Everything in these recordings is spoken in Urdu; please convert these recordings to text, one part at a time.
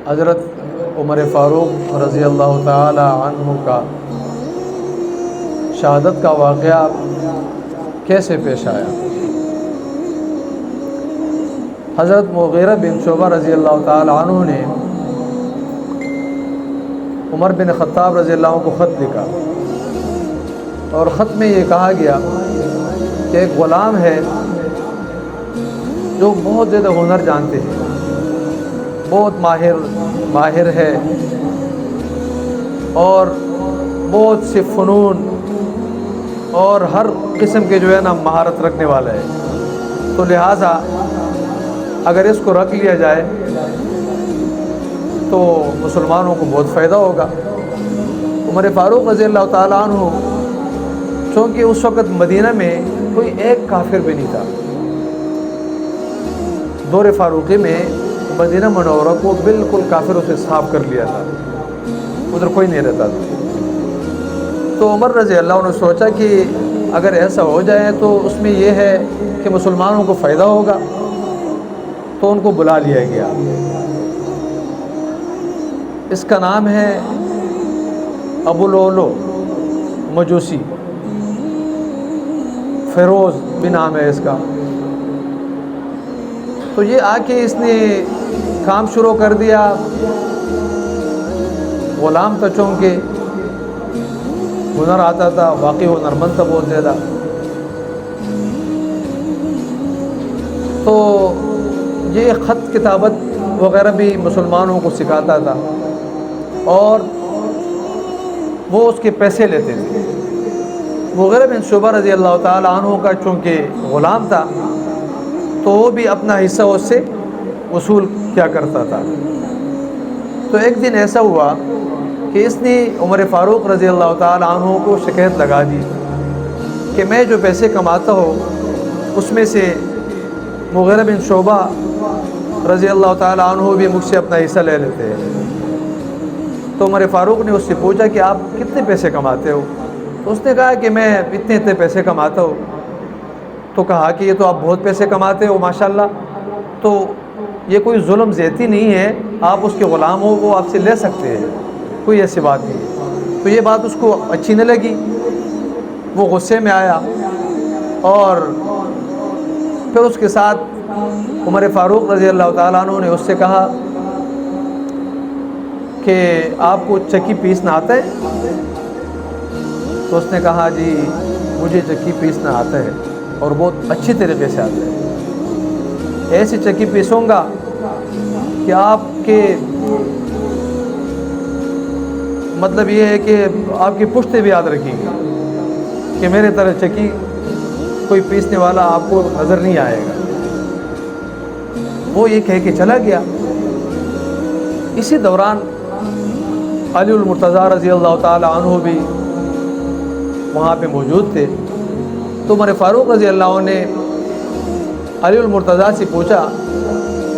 حضرت عمر فاروق رضی اللہ تعالی عنہ کا شہادت کا واقعہ کیسے پیش آیا؟ حضرت مغیرہ بن شعبہ رضی اللہ تعالی عنہ نے عمر بن خطاب رضی اللہ عنہ کو خط لکھا، اور خط میں یہ کہا گیا کہ ایک غلام ہے جو بہت زیادہ ہنر جانتے ہیں، بہت ماہر ہے اور بہت سے فنون اور ہر قسم کے جو ہے نا مہارت رکھنے والا ہے، تو لہٰذا اگر اس کو رکھ لیا جائے تو مسلمانوں کو بہت فائدہ ہوگا۔ عمر فاروق رضی اللہ تعالیٰ عنہ چونکہ اس وقت مدینہ میں کوئی ایک کافر بھی نہیں تھا، دور فاروقی میں مدینہ منورہ کو بالکل کافروں سے صاف کر لیا تھا، ادھر کوئی نہیں رہتا تھا۔ تو عمر رضی اللہ عنہ نے سوچا کہ اگر ایسا ہو جائے تو اس میں یہ ہے کہ مسلمانوں کو فائدہ ہوگا، تو ان کو بلا لیا گیا۔ اس کا نام ہے ابو لولو مجوسی، فیروز بھی نام ہے اس کا۔ تو یہ آ کے اس نے کام شروع کر دیا، غلام تھا چونکہ ہنر آتا تھا، واقعی ہنرمند تھا بہت زیادہ۔ تو یہ خط کتابت وغیرہ بھی مسلمانوں کو سکھاتا تھا، اور وہ اس کے پیسے لیتے تھے۔ مغیرہ بن شعبہ رضی اللہ تعالی عنہ کا چونکہ غلام تھا تو وہ بھی اپنا حصہ اس سے وصول کیا کرتا تھا۔ تو ایک دن ایسا ہوا کہ اس نے عمر فاروق رضی اللہ تعالی عنہ کو شکایت لگا دی کہ میں جو پیسے کماتا ہوں اس میں سے مغیرہ بن شعبہ رضی اللہ تعالی عنہ بھی مجھ سے اپنا حصہ لے لیتے ہیں۔ تو عمر فاروق نے اس سے پوچھا کہ آپ کتنے پیسے کماتے ہو؟ تو اس نے کہا کہ میں اتنے پیسے کماتا ہوں۔ تو کہا کہ یہ تو آپ بہت پیسے کماتے ہو ماشاءاللہ، تو یہ کوئی ظلم زیادتی نہیں ہے، آپ اس کے غلام ہو، وہ آپ سے لے سکتے ہیں، کوئی ایسی بات نہیں۔ تو یہ بات اس کو اچھی نہ لگی، وہ غصے میں آیا، اور پھر اس کے ساتھ عمر فاروق رضی اللہ تعالیٰ عنہ نے اس سے کہا کہ آپ کو چکی پیسنا آتا ہے؟ تو اس نے کہا جی مجھے چکی پیسنا آتا ہے، اور بہت اچھی طریقے سے آتا ہے، ایسی چکی پیسوں گا کہ آپ کے مطلب یہ ہے کہ آپ کی پشتیں بھی یاد رکھیں گے کہ میرے طرح چکی کوئی پیسنے والا آپ کو نظر نہیں آئے گا۔ وہ یہ کہہ کے چلا گیا۔ اسی دوران علی المرتضیٰ رضی اللہ تعالی عنہ بھی وہاں پہ موجود تھے۔ تو عمر فاروق رضی اللہ عنہ نے علی المرتضیٰ سے پوچھا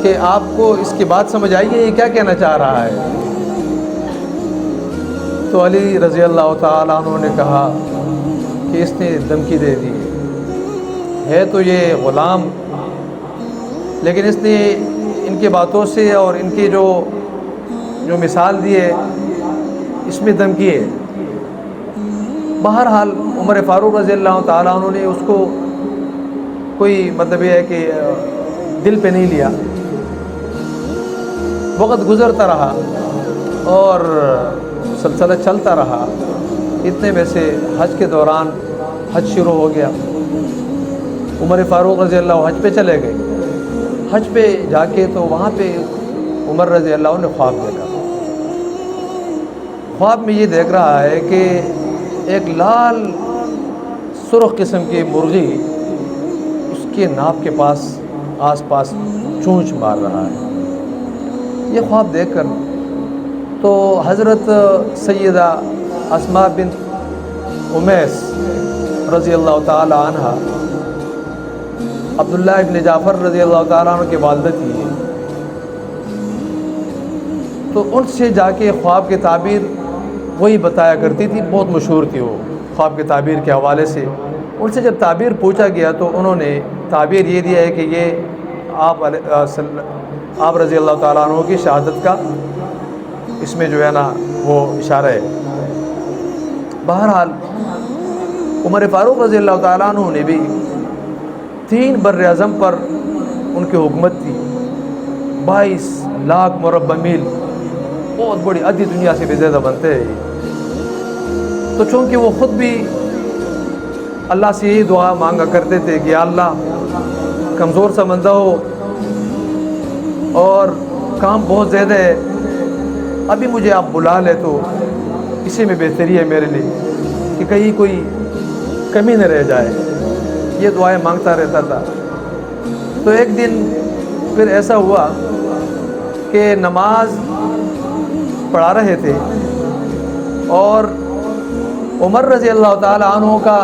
کہ آپ کو اس کی بات سمجھ آئی ہے، یہ کیا کہنا چاہ رہا ہے؟ تو علی رضی اللہ تعالی عنہ نے کہا کہ اس نے دھمکی دے دی ہے، تو یہ غلام، لیکن اس نے ان کی باتوں سے اور ان کی جو مثال دی ہے اس میں دھمکی ہے۔ بہرحال عمر فاروق رضی اللہ تعالیٰ عنہ نے اس کو کوئی مطلب یہ ہے کہ دل پہ نہیں لیا۔ وقت گزرتا رہا اور سلسلہ چلتا رہا، اتنے میں سے حج کے دوران حج شروع ہو گیا۔ عمر فاروق رضی اللہ حج پہ چلے گئے۔ حج پہ جا کے تو وہاں پہ عمر رضی اللہ عنہ نے خواب دیکھا۔ خواب میں یہ دیکھ رہا ہے کہ ایک لال سرخ قسم کی مرغی اس کے ناف کے پاس آس پاس چونچ مار رہا ہے۔ یہ خواب دیکھ کر تو حضرت سیدہ اسماء بنت امیس رضی اللہ تعالی عنہ، عبداللہ ابن جعفر رضی اللہ تعالیٰ عنہ کی والدہ تھی، تو ان سے جا کے خواب کی تعبیر وہی بتایا کرتی تھی، بہت مشہور تھی وہ خواب کی تعبیر کے حوالے سے۔ ان سے جب تعبیر پوچھا گیا تو انہوں نے تعبیر یہ دیا ہے کہ یہ آپ رضی اللہ تعالیٰ عنہ کی شہادت کا اس میں جو ہے نا وہ اشارہ ہے۔ بہرحال عمر فاروق رضی اللہ تعالیٰ عنہ نے بھی 3 بر اعظم پر ان کی حکومت تھی، 22 لاکھ مربع میل، بہت بڑی آدھی دنیا سے بھی زیادہ بنتے ہیں۔ تو چونکہ وہ خود بھی اللہ سے یہی دعا مانگا کرتے تھے کہ یا اللہ کمزور سا بندہ ہو اور کام بہت زیادہ ہے، ابھی مجھے آپ بلا لے تو اسی میں بہتری ہے میرے لیے کہ کہیں کوئی کمی نہ رہ جائے، یہ دعائیں مانگتا رہتا تھا۔ تو ایک دن پھر ایسا ہوا کہ نماز پڑھا رہے تھے اور عمر رضی اللہ تعالی عنہ کا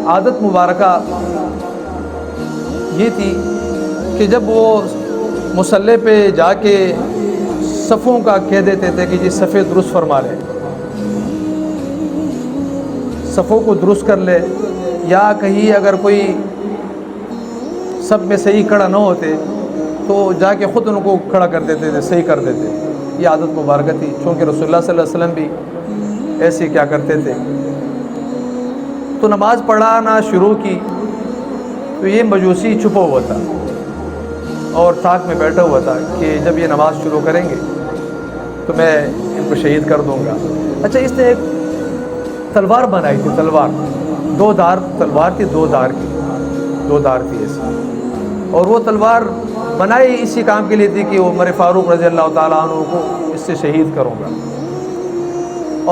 عادت مبارکہ یہ تھی کہ جب وہ مصلی پہ جا کے صفوں کا کہہ دیتے تھے کہ جی صفیں درست فرما لے، صفوں کو درست کر لے، یا کہیں اگر کوئی سب میں صحیح کھڑا نہ ہوتے تو جا کے خود ان کو کھڑا کر دیتے تھے، صحیح کر دیتے۔ یہ عادت مبارکہ تھی، چونکہ رسول اللہ صلی اللہ علیہ وسلم بھی ایسے کیا کرتے تھے۔ تو نماز پڑھانا شروع کی تو یہ مجوسی چھپا ہوا تھا اور تاک میں بیٹھا ہوا تھا کہ جب یہ نماز شروع کریں گے تو میں ان کو شہید کر دوں گا۔ اچھا، اس نے ایک تلوار بنائی تھی، تلوار 2 دھار تلوار تھی، 2 دھار کی، 2 دھار تھی ایسی، اور وہ تلوار بنائی اسی کام کے لیے تھی کہ عمر فاروق رضی اللہ تعالیٰ عنہ کو اس سے شہید کروں گا۔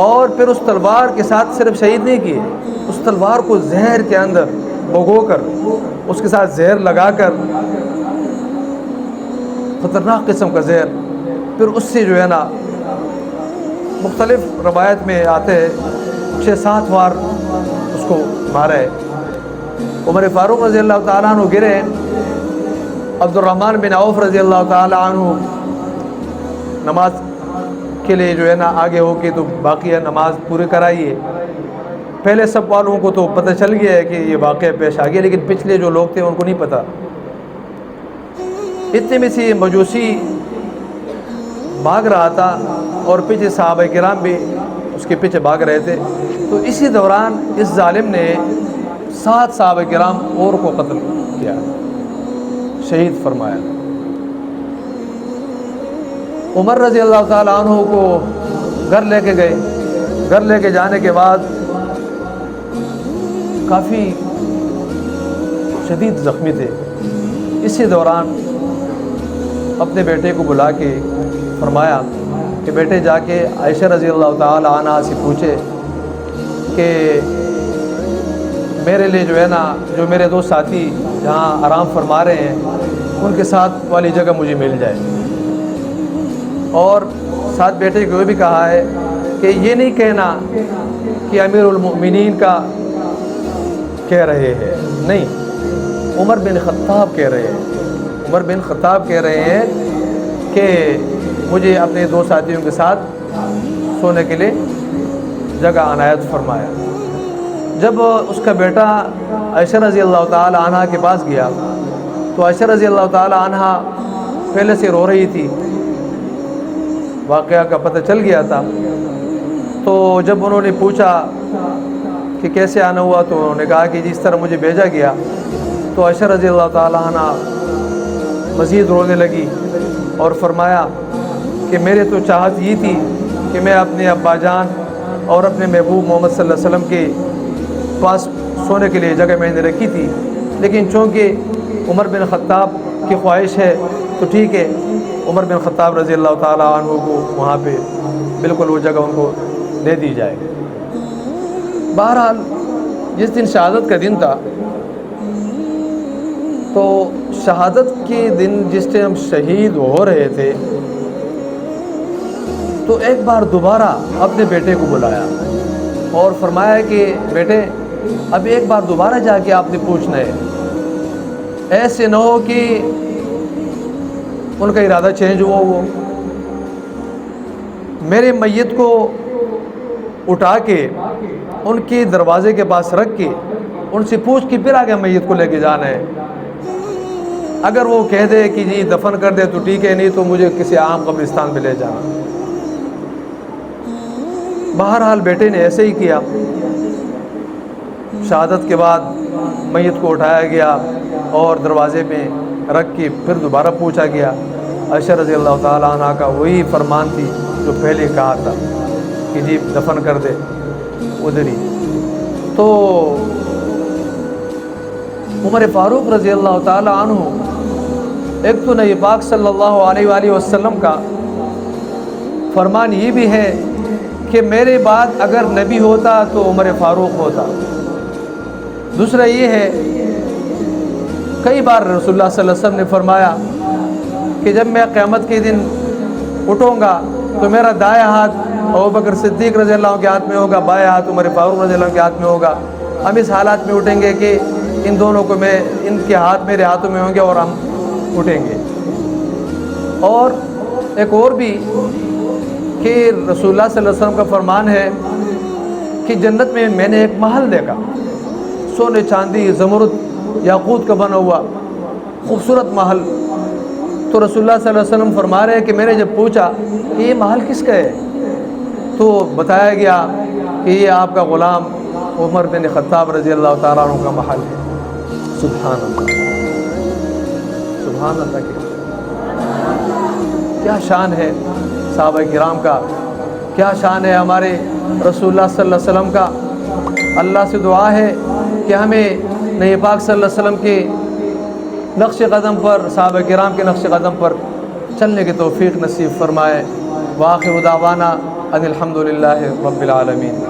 اور پھر اس تلوار کے ساتھ صرف شہید نہیں کیے، اس تلوار کو زہر کے اندر بھگو کر، اس کے ساتھ زہر لگا کر، خطرناک قسم کا زہر، پھر اس سے جو ہے نا مختلف روایت میں آتے ہیں 6-7 بار اس کو مارا ہے۔ عمر فاروق رضی اللہ تعالیٰ عنہ گرے، عبد الرحمن بن عوف رضی اللہ تعالیٰ عنہ نماز کے لیے جو ہے نا آگے ہو کے تو باقی نماز پوری کرائیے۔ پہلے سب والوں کو تو پتہ چل گیا ہے کہ یہ واقعہ پیش آ گیا، لیکن پچھلے جو لوگ تھے ان کو نہیں پتہ۔ اتنے میں سے مجوسی بھاگ رہا تھا اور پیچھے صحابہ کرام بھی اس کے پیچھے بھاگ رہے تھے۔ تو اسی دوران اس ظالم نے 7 صحابہ کرام اور کو قتل کیا، شہید فرمایا۔ عمر رضی اللہ تعالیٰ عنہ کو گھر لے کے گئے، گھر لے کے جانے کے بعد کافی شدید زخمی تھے۔ اسی دوران اپنے بیٹے کو بلا کے فرمایا کہ بیٹے جا کے عائشہ رضی اللہ تعالی عنہا سے پوچھے کہ میرے لیے جو ہے نا جو میرے 2 ساتھی جہاں آرام فرما رہے ہیں ان کے ساتھ والی جگہ مجھے مل جائے۔ اور ساتھ بیٹے کو یہ بھی کہا ہے کہ یہ نہیں کہنا کہ امیر المؤمنین کا کہہ رہے ہیں، نہیں، عمر بن خطاب کہہ رہے ہیں، عمر بن خطاب کہہ رہے ہیں کہ مجھے اپنے 2 ساتھیوں کے ساتھ سونے کے لیے جگہ عنایت فرمایا۔ جب اس کا بیٹا عائشہ رضی اللہ تعالی عنہا کے پاس گیا تو عائشہ رضی اللہ تعالی عنہا پہلے سے رو رہی تھی، واقعہ کا پتہ چل گیا تھا۔ تو جب انہوں نے پوچھا کہ کیسے آنا ہوا تو انہوں نے کہا کہ جس طرح مجھے بھیجا گیا۔ تو عائشہ رضی اللہ تعالی عنہا مزید رونے لگی اور فرمایا کہ میرے تو چاہت یہ تھی کہ میں اپنے ابا جان اور اپنے محبوب محمد صلی اللہ علیہ وسلم کے پاس سونے کے لیے جگہ میں نے رکھی تھی، لیکن چونکہ عمر بن خطاب کی خواہش ہے تو ٹھیک ہے، عمر بن خطاب رضی اللہ تعالی عنہ کو وہاں پہ بالکل وہ جگہ ان کو دے دی جائے۔ بہرحال جس دن شہادت کا دن تھا تو شہادت کے دن جس ٹائم شہید ہو رہے تھے تو ایک بار دوبارہ اپنے بیٹے کو بلایا اور فرمایا کہ بیٹے اب ایک بار دوبارہ جا کے آپ نے پوچھنا ہے، ایسے نہ ہو کہ ان کا ارادہ چینج ہوا، وہ میرے میت کو اٹھا کے ان کے دروازے کے پاس رکھ کے ان سے پوچھ کے پھر آگے میت کو لے کے جانا ہے۔ اگر وہ کہہ دے کہ جی دفن کر دے تو ٹھیک ہے، نہیں تو مجھے کسی عام قبرستان میں لے جانا۔ بہرحال بیٹے نے ایسے ہی کیا۔ شہادت کے بعد میت کو اٹھایا گیا اور دروازے میں رکھ کے پھر دوبارہ پوچھا گیا۔ عائشہ رضی اللہ تعالیٰ عنہ کا وہی فرمان تھی جو پہلے کہا تھا کہ جی دفن کر دے ادھر ہی۔ تو عمر فاروق رضی اللہ تعالیٰ عنہ، ایک تو نبی پاک صلی اللہ علیہ وآلہ وسلم کا فرمان یہ بھی ہے کہ میرے بعد اگر نبی ہوتا تو عمر فاروق ہوتا۔ دوسرا یہ ہے، کئی بار رسول اللہ صلی اللہ علیہ وسلم نے فرمایا کہ جب میں قیامت کے دن اٹھوں گا تو میرا دائیں ہاتھ ابوبکر صدیق رضی اللہ عنہ کے ہاتھ میں ہوگا، بائیں ہاتھ عمر فاروق رضی اللہ عنہ کے ہاتھ میں ہوگا۔ ہم اس حالات میں اٹھیں گے کہ ان دونوں کو ان کے ہاتھ میرے ہاتھوں میں ہوں گے اور ہم اٹھیں گے۔ اور ایک اور بھی کہ رسول اللہ صلی اللہ علیہ وسلم کا فرمان ہے کہ جنت میں نے ایک محل دیکھا، سونے چاندی زمرد یاقوت کا بنا ہوا خوبصورت محل۔ تو رسول اللہ صلی اللہ علیہ وسلم فرما رہے ہیں کہ میں نے جب پوچھا کہ یہ محل کس کا ہے تو بتایا گیا کہ یہ آپ کا غلام عمر بن خطاب رضی اللہ تعالیٰ عنہ کا محل ہے۔ سبحان اللہ، سبحان اللہ، کیا شان ہے صحابہ کرام کا، کیا شان ہے ہمارے رسول اللہ صلی اللہ علیہ وسلم کا۔ اللہ سے دعا ہے کہ ہمیں نبی پاک صلی اللہ علیہ وسلم کے نقش قدم پر، صحابہ کرام کے نقش قدم پر چلنے کی توفیق نصیب فرمائے۔ وآخر دعوانا ان الحمد للہ رب العالمین۔